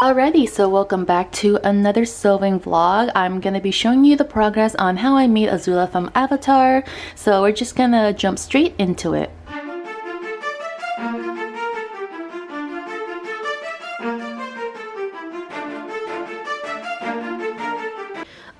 Alrighty, so welcome back to another sewing vlog. I'm gonna be showing you the progress on how I made Azula from Avatar, so we're just gonna jump straight into it.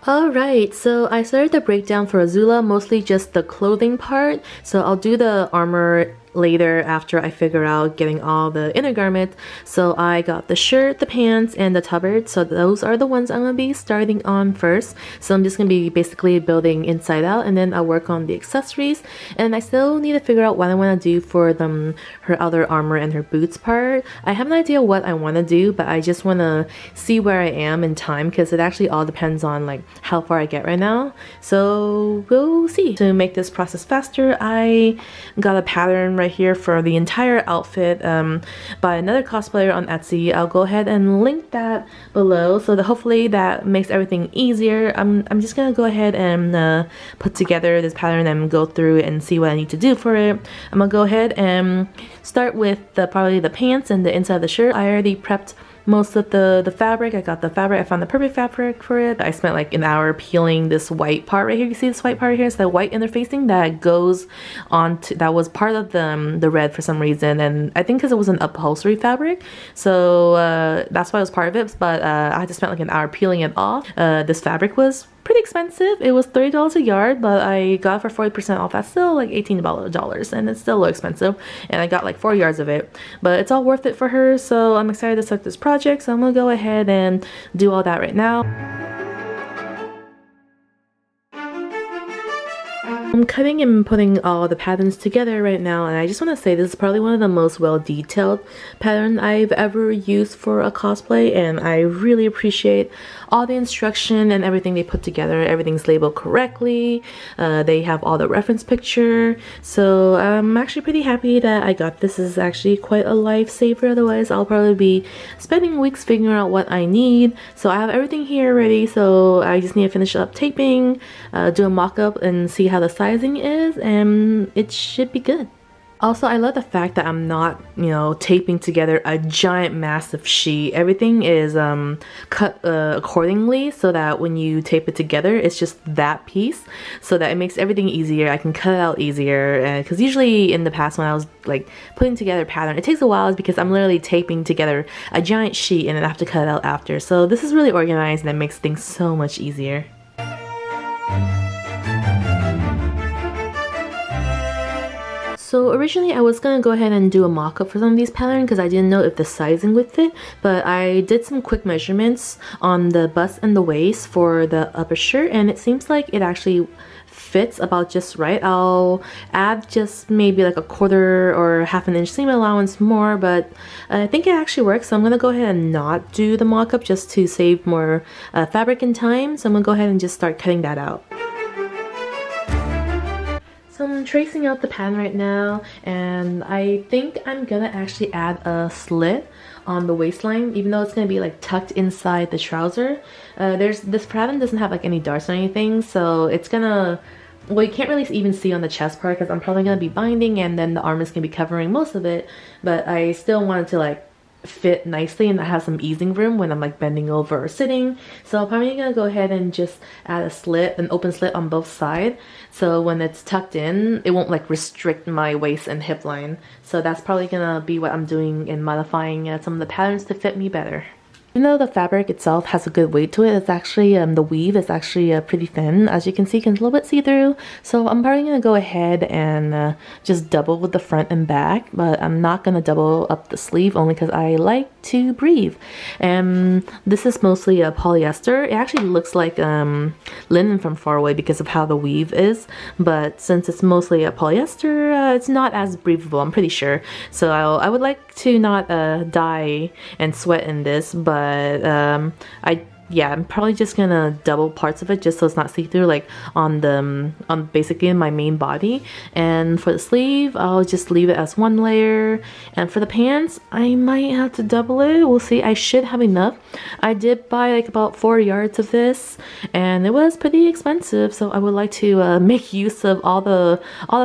Alright, so I started the breakdown for Azula, mostly just the clothing part, so I'll do the armor later after I figure out getting all the inner garments. So I got the shirt, the pants, and the tabard, so those are the ones I'm gonna be starting on first. So I'm just gonna be basically building inside out, and then I'll work on the accessories, and I still need to figure out what I want to do for her other armor and her boots part. I have an idea what I want to do, but I just want to see where I am in time because it actually all depends on like how far I get right now, so we'll see. To make this process faster, I got a pattern right here for the entire outfit by another cosplayer on Etsy. I'll go ahead and link that below so that hopefully that makes everything easier. I'm just gonna go ahead and put together this pattern and go through and see what I need to do for it. I'm gonna go ahead and start with probably the pants and the inside of the shirt. I already prepped most of the fabric. I got the fabric. I found the perfect fabric for it. I spent like an hour peeling this white part right here. You see this white part here? It's the white interfacing that goes on to, that was part of the red for some reason, and I think because it was an upholstery fabric, so that's why it was part of it, but I had to spend like an hour peeling it off. This fabric was pretty expensive. It was $30 a yard, but I got it for 40% off. That's still like $18, and it's still a little expensive, and I got like 4 yards of it, but it's all worth it for her, so I'm excited to start this project. So I'm gonna go ahead and do all that right now. I'm cutting and putting all the patterns together right now, and I just want to say this is probably one of the most well-detailed patterns I've ever used for a cosplay, and I really appreciate all the instruction and everything they put together. Everything's labeled correctly. They have all the reference picture, so I'm actually pretty happy that I got this. This is actually quite a lifesaver, otherwise I'll probably be spending weeks figuring out what I need. So I have everything here ready, so I just need to finish up taping, do a mock-up, and see how the sizing is, and it should be good. Also, I love the fact that I'm not, taping together a giant massive sheet. Everything is cut accordingly so that when you tape it together, it's just that piece, so that it makes everything easier. I can cut it out easier, because usually in the past when I was like putting together a pattern, it takes a while because I'm literally taping together a giant sheet and then I have to cut it out after. So this is really organized and it makes things so much easier. So originally I was gonna go ahead and do a mock-up for some of these patterns because I didn't know if the sizing would fit, but I did some quick measurements on the bust and the waist for the upper shirt, and it seems like it actually fits about just right. I'll add just maybe like a quarter or half an inch seam allowance more, but I think it actually works, so I'm gonna go ahead and not do the mock-up just to save more fabric and time. So I'm gonna go ahead and just start cutting that out. So I'm tracing out the pattern right now, and I think I'm gonna actually add a slit on the waistline, even though it's gonna be like tucked inside the trouser. This pattern doesn't have like any darts or anything, so it's gonna, well, you can't really even see on the chest part because I'm probably gonna be binding, and then the arm is gonna be covering most of it, but I still wanted to like fit nicely and have some easing room when I'm like bending over or sitting. So I'm probably gonna go ahead and just add a slit, an open slit on both sides, so when it's tucked in it won't like restrict my waist and hip line. So that's probably gonna be what I'm doing in modifying some of the patterns to fit me better. Even though the fabric itself has a good weight to it, it's actually, the weave is actually pretty thin. As you can see, it's a little bit see-through. So I'm probably going to go ahead and just double with the front and back, but I'm not going to double up the sleeve only because I like to breathe. And this is mostly a polyester. It actually looks like linen from far away because of how the weave is, but since it's mostly a polyester, it's not as breathable, I'm pretty sure. So I would like to not die and sweat in this, but I yeah, I'm probably just gonna double parts of it just so it's not see-through, like on the on basically my main body. And for the sleeve, I'll just leave it as one layer. And for the pants, I might have to double it. We'll see. I should have enough. I did buy like about 4 yards of this, and it was pretty expensive. So I would like to make use of all the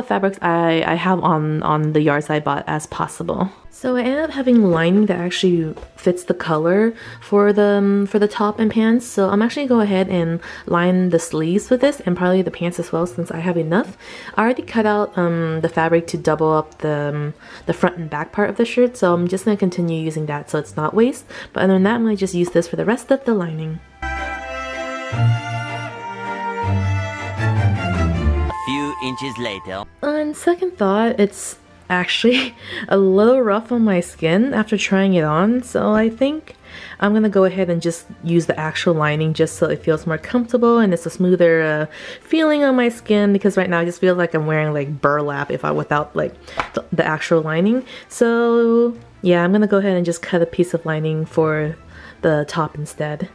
fabrics I have on the yards I bought as possible. So I ended up having lining that actually fits the color for the top and pants. So I'm actually going to go ahead and line the sleeves with this and probably the pants as well since I have enough. I already cut out the fabric to double up the front and back part of the shirt. So I'm just going to continue using that so it's not waste. But other than that, I'm going to just use this for the rest of the lining. A few inches later. On second thought, it's actually a little rough on my skin after trying it on, so I think I'm gonna go ahead and just use the actual lining just so it feels more comfortable and it's a smoother feeling on my skin, because right now I just feel like I'm wearing like burlap without like the actual lining. So yeah, I'm gonna go ahead and just cut a piece of lining for the top instead.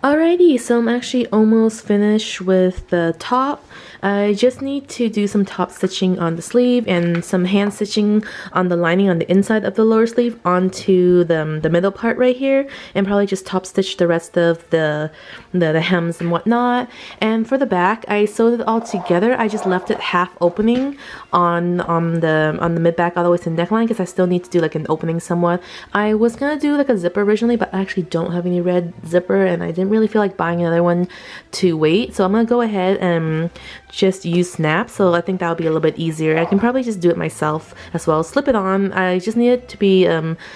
Alrighty, so I'm actually almost finished with the top. I just need to do some top stitching on the sleeve and some hand stitching on the lining on the inside of the lower sleeve onto the middle part right here, and probably just top stitch the rest of the hems and whatnot. And for the back, I sewed it all together. I just left it half opening on the mid back all the way to the neckline because I still need to do like an opening somewhat. I was gonna do like a zipper originally, but I actually don't have any red zipper and I didn't really feel like buying another one to wait, so I'm gonna go ahead and just use snaps. So I think that'll be a little bit easier. I can probably just do it myself as well. Slip it on. I just need it to be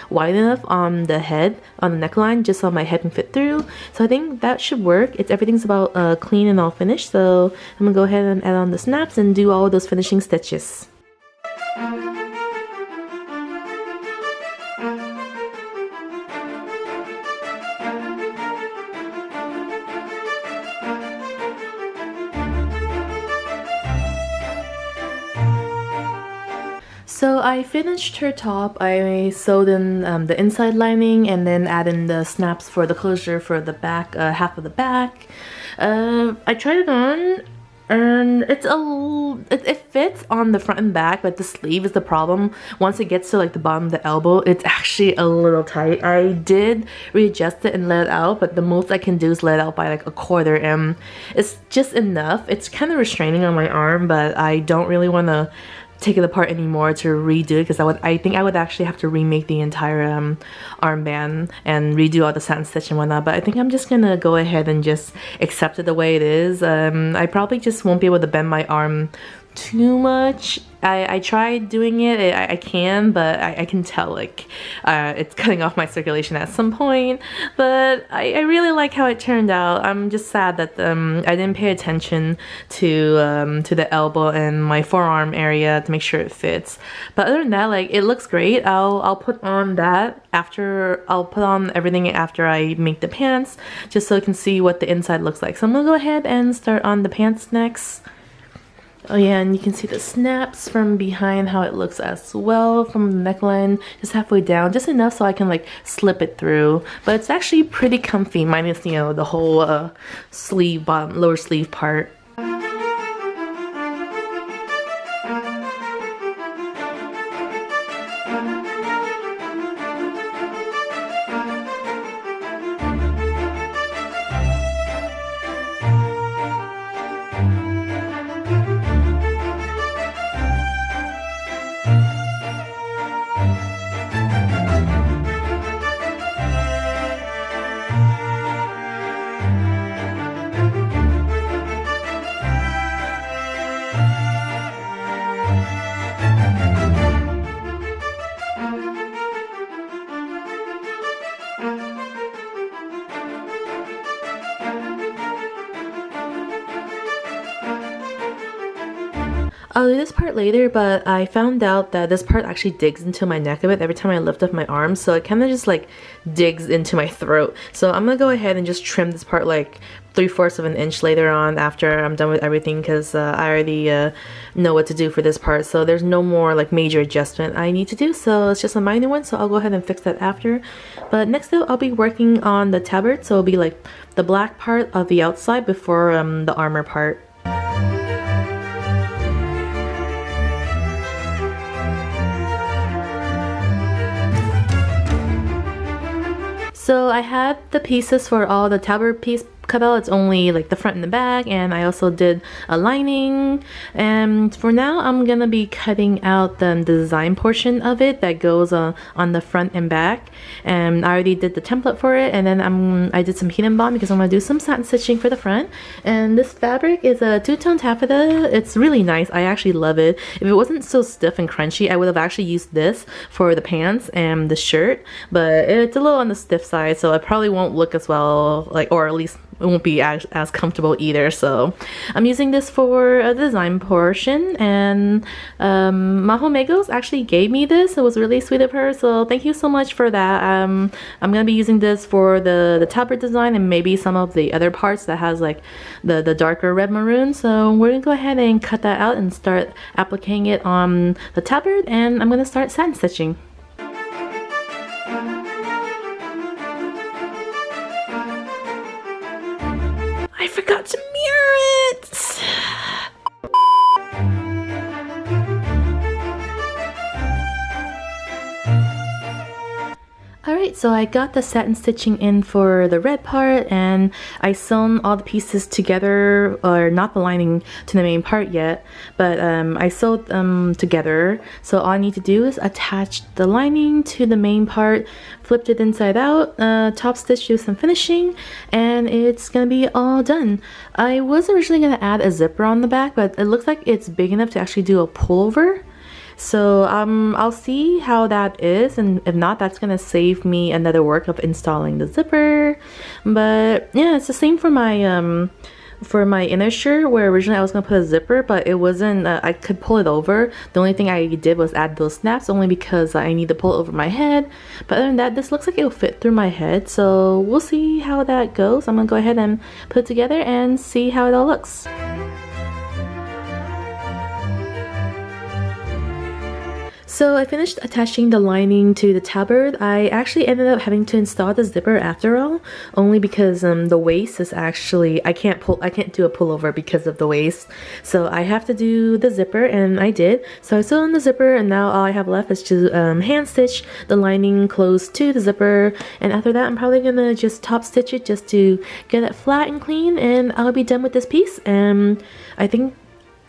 wide enough on the head, on the neckline, just so my head can fit through. So I think that should work. Everything's about clean and all finished, so I'm gonna go ahead and add on the snaps and do all of those finishing stitches. So I finished her top. I sewed in the inside lining and then add in the snaps for the closure for the back, half of the back. I tried it on and it fits on the front and back, but the sleeve is the problem. Once it gets to like the bottom of the elbow, it's actually a little tight. I did readjust it and let it out, but the most I can do is let it out by like a quarter, and it's just enough. It's kind of restraining on my arm, but I don't really want to take it apart anymore to redo it, because I think I would actually have to remake the entire armband and redo all the satin stitch and whatnot. But I think I'm just gonna go ahead and just accept it the way it is. I probably just won't be able to bend my arm too much. I tried doing it. I can, but I can tell like it's cutting off my circulation at some point. But I really like how it turned out. I'm just sad that I didn't pay attention to the elbow and my forearm area to make sure it fits. But other than that, like, it looks great. I'll put on that after. I'll put on everything after I make the pants, just so you can see what the inside looks like. So I'm gonna go ahead and start on the pants next. Oh yeah, and you can see the snaps from behind, how it looks as well from the neckline, just halfway down, just enough so I can like slip it through. But it's actually pretty comfy, minus, you know, the whole sleeve, lower sleeve part. I'll do this part later, but I found out that this part actually digs into my neck a bit every time I lift up my arms, so it kind of just like digs into my throat. So I'm gonna go ahead and just trim this part like 3/4 of an inch later on after I'm done with everything, because I already know what to do for this part, so there's no more like major adjustment I need to do, so it's just a minor one, so I'll go ahead and fix that after. But next up I'll be working on the tabard, so it'll be like the black part of the outside before the armor part. So I had the pieces for all the tabard piece cut out. It's only like the front and the back, and I also did a lining, and for now I'm gonna be cutting out the design portion of it that goes on the front and back, and I already did the template for it, and then I did some heat and bond because I'm gonna do some satin stitching for the front. And this fabric is a two-tone taffeta. It's really nice. I actually love it. If it wasn't so stiff and crunchy, I would have actually used this for the pants and the shirt, but it's a little on the stiff side, so it probably won't look as well, like, or at least it won't be as comfortable either. So I'm using this for a design portion, and Maho Megos actually gave me this. It was really sweet of her, so thank you so much for that. I'm gonna be using this for the tabard design and maybe some of the other parts that has like the darker red maroon. So we're gonna go ahead and cut that out and start applying it on the tabard, and I'm gonna start satin stitching. I forgot to mirror it! Alright, so I got the satin stitching in for the red part, and I sewn all the pieces together, or not the lining to the main part yet, but I sewed them together. So all I need to do is attach the lining to the main part, flipped it inside out, top stitch, do some finishing, and it's gonna be all done. I was originally gonna add a zipper on the back, but it looks like it's big enough to actually do a pullover. So I'll see how that is, and if not, that's gonna save me another work of installing the zipper. But yeah, it's the same for my inner shirt, where originally I was gonna put a zipper, but it wasn't, I could pull it over. The only thing I did was add those snaps, only because I need to pull it over my head. But other than that, this looks like it'll fit through my head, so we'll see how that goes. I'm gonna go ahead and put it together and see how it all looks. So I finished attaching the lining to the tabard. I actually ended up having to install the zipper after all, only because the waist is actually, I can't do a pullover because of the waist. So I have to do the zipper, and I did. So I sewed on the zipper, and now all I have left is to hand stitch the lining close to the zipper. And after that, I'm probably gonna just top stitch it just to get it flat and clean, and I'll be done with this piece. And I think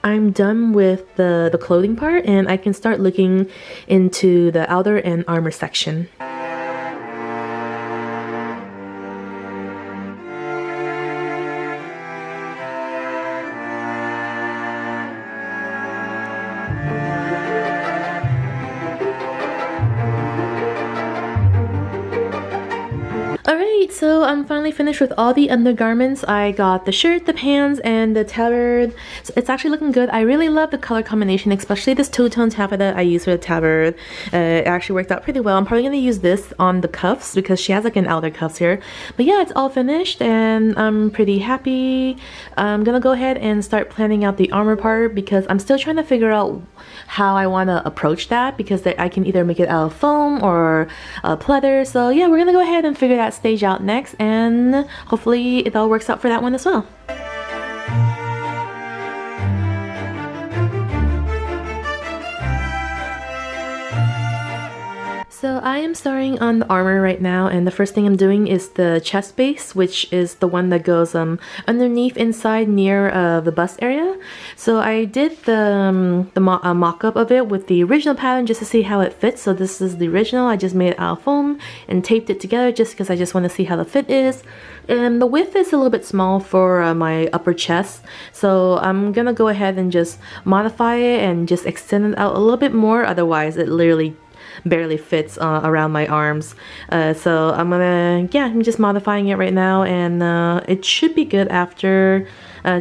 I'm done with the clothing part, and I can start looking into the outer and armor section. Alright, so I'm finally finished with all the undergarments. I got the shirt, the pants, and the tabard. So it's actually looking good. I really love the color combination, especially this two-tone taffeta I used for the tabard. It actually worked out pretty well. I'm probably going to use this on the cuffs because she has like an outer cuffs here. But yeah, it's all finished, and I'm pretty happy. I'm going to go ahead and start planning out the armor part because I'm still trying to figure out how I want to approach that, because I can either make it out of foam or pleather. So yeah, we're going to go ahead and figure that stage out next, and hopefully it all works out for that one as well. So I am starting on the armor right now, and the first thing I'm doing is the chest base, which is the one that goes underneath inside near the bust area. So I did the mock-up of it with the original pattern just to see how it fits. So this is the original. I just made it out of foam and taped it together just because I just want to see how the fit is. And the width is a little bit small for my upper chest, so I'm gonna go ahead and just modify it and just extend it out a little bit more. Otherwise it literally barely fits around my arms. So I'm just modifying it right now, and it should be good after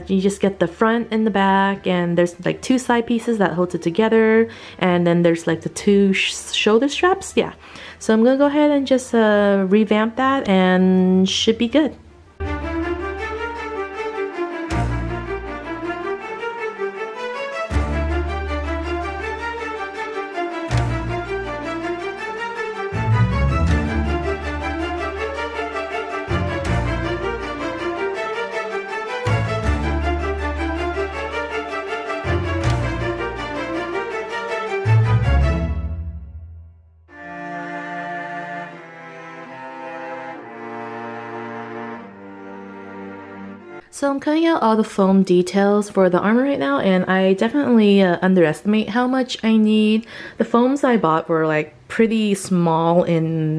You just get the front and the back, and there's like 2 side pieces that holds it together, and then there's like the 2 shoulder straps. Yeah, so I'm gonna go ahead and just revamp that, and should be good. So I'm cutting out all the foam details for the armor right now, and I definitely underestimate how much I need. The foams I bought were like pretty small in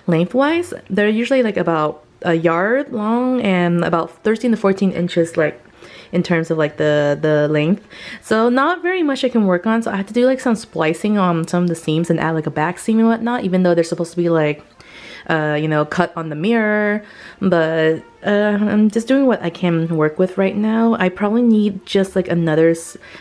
lengthwise. They're usually like about a yard long and about 13 to 14 inches like in terms of like the length. So not very much I can work on, so I had to do like some splicing on some of the seams and add like a back seam and whatnot, even though they're supposed to be like you know, cut on the mirror. But I'm just doing what I can work with right now. I probably need just like another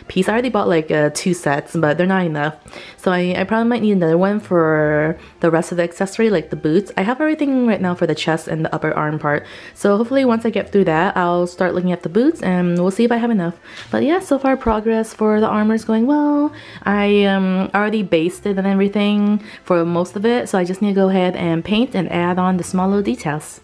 piece. I already bought like 2 sets, but they're not enough. So I probably might need another one for the rest of the accessory, like the boots. I have everything right now for the chest and the upper arm part. So hopefully once I get through that, I'll start looking at the boots and we'll see if I have enough. But yeah, so far progress for the armor is going well. I already basted and everything for most of it. So I just need to go ahead and paint and add on the small little details.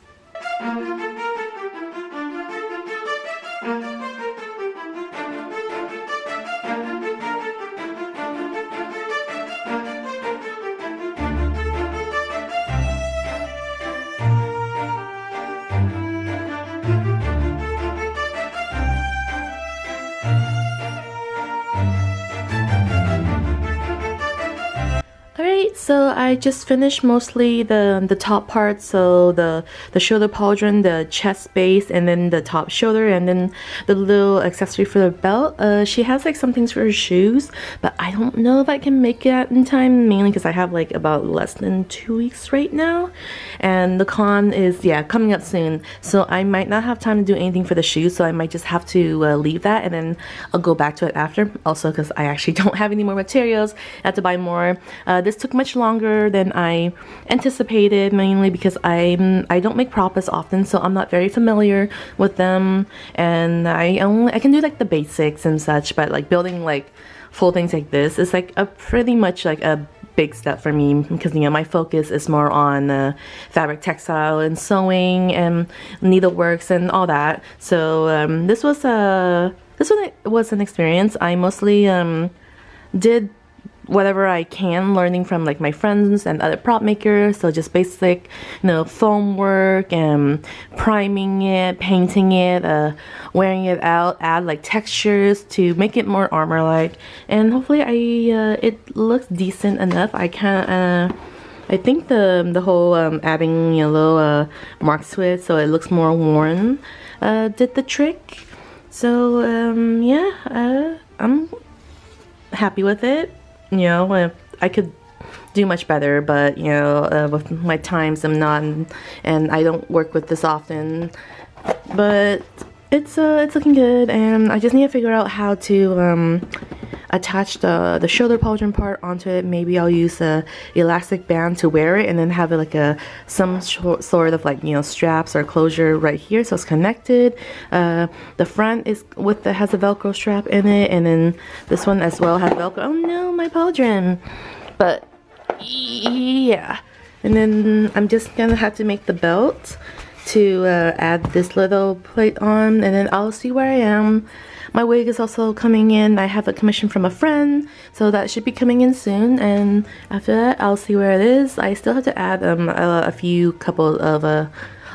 So I just finished mostly the top part, so the shoulder pauldron, the chest base, and then the top shoulder, and then the little accessory for the belt. She has like some things for her shoes, but I don't know if I can make it in time, mainly because I have like about less than 2 weeks right now, and the con is coming up soon, so I might not have time to do anything for the shoes, so I might just have to leave that, and then I'll go back to it after. Also because I actually don't have any more materials, I have to buy more. This took much longer than I anticipated, mainly because I don't make props often, so I'm not very familiar with them, and I can do like the basics and such, but like building like full things like this is like a pretty much like a big step for me, because you know my focus is more on fabric, textile, and sewing and needleworks and all that. So this was an experience. I mostly did whatever I can, learning from like my friends and other prop makers. So just basic, you know, foam work and priming it, painting it, wearing it out, add like textures to make it more armor-like, and hopefully it looks decent enough. I think the whole adding yellow marks to it so it looks more worn did the trick. So yeah, I'm happy with it. You know, I could do much better, but you know, with my times I'm not, and I don't work with this often, but it's looking good, and I just need to figure out how to attach the shoulder pauldron part onto it. Maybe I'll use a elastic band to wear it, and then have it like some sort of like, you know, straps or closure right here so it's connected. The front has a Velcro strap in it, and then this one as well has Velcro. Oh no, my pauldron! But yeah, and then I'm just gonna have to make the belt to add this little plate on, and then I'll see where I am. My wig is also coming in. I have a commission from a friend, so that should be coming in soon, and after that I'll see where it is. I still have to add a couple of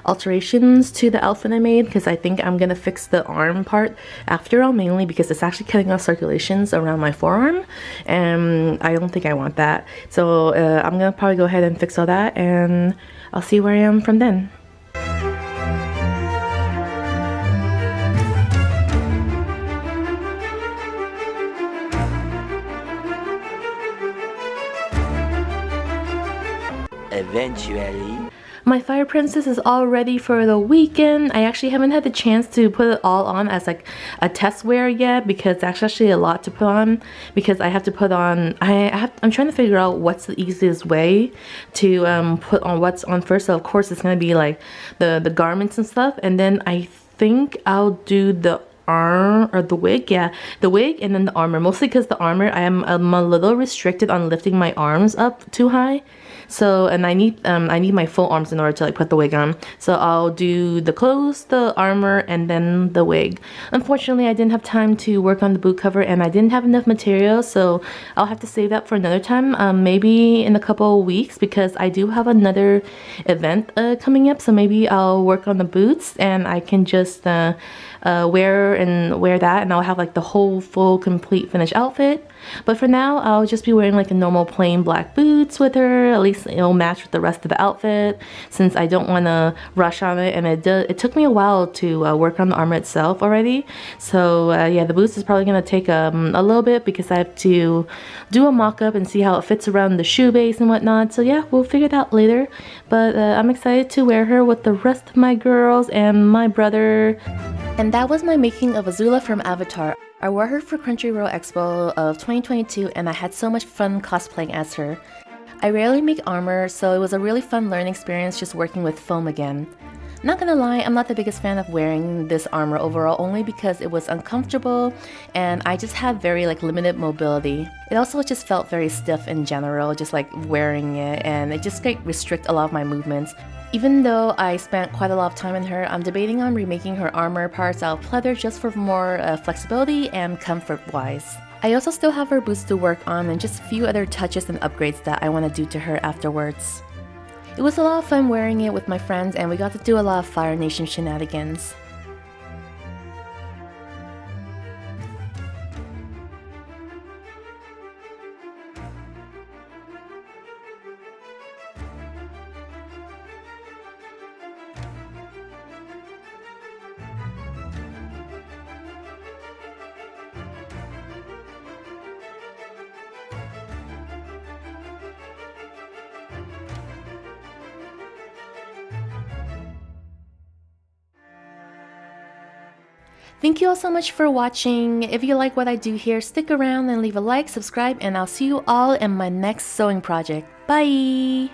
alterations to the outfit I made, because I think I'm gonna fix the arm part after all, mainly because it's actually cutting off circulations around my forearm, and I don't think I want that. So I'm gonna probably go ahead and fix all that, and I'll see where I am from then. Eventually. My Fire Princess is all ready for the weekend. I actually haven't had the chance to put it all on as like a test wear yet because that's actually a lot to put on because I have to put on, I'm trying to figure out what's the easiest way to put on what's on first. So of course it's going to be like the garments and stuff, and then I think I'll do the arm or the wig, yeah, the wig and then the armor, mostly because the armor I'm a little restricted on lifting my arms up too high. So, and I need my full arms in order to like put the wig on. So I'll do the clothes, the armor, and then the wig. Unfortunately, I didn't have time to work on the boot cover and I didn't have enough material, so I'll have to save that for another time, maybe in a couple of weeks, because I do have another event coming up. So maybe I'll work on the boots and I can just wear that, and I'll have like the whole full complete finished outfit. But for now, I'll just be wearing like a normal plain black boots with her. At least it'll match with the rest of the outfit, since I don't want to rush on it, and it took me a while to work on the armor itself already. So yeah, the boots is probably gonna take a little bit because I have to do a mock-up and see how it fits around the shoe base and whatnot. So yeah, we'll figure it out later, but I'm excited to wear her with the rest of my girls and my brother. And that was my making of Azula from Avatar. I wore her for Crunchyroll Expo of 2022 and I had so much fun cosplaying as her. I rarely make armor, so it was a really fun learning experience just working with foam again. Not gonna lie, I'm not the biggest fan of wearing this armor overall, only because it was uncomfortable and I just had very like limited mobility. It also just felt very stiff in general, just like wearing it, and it just like restrict a lot of my movements. Even though I spent quite a lot of time in her, I'm debating on remaking her armor parts out of pleather just for more flexibility and comfort wise. I also still have her boots to work on and just a few other touches and upgrades that I want to do to her afterwards. It was a lot of fun wearing it with my friends and we got to do a lot of Fire Nation shenanigans. Thank you all so much for watching. If you like what I do here, stick around and leave a like, subscribe, and I'll see you all in my next sewing project. Bye!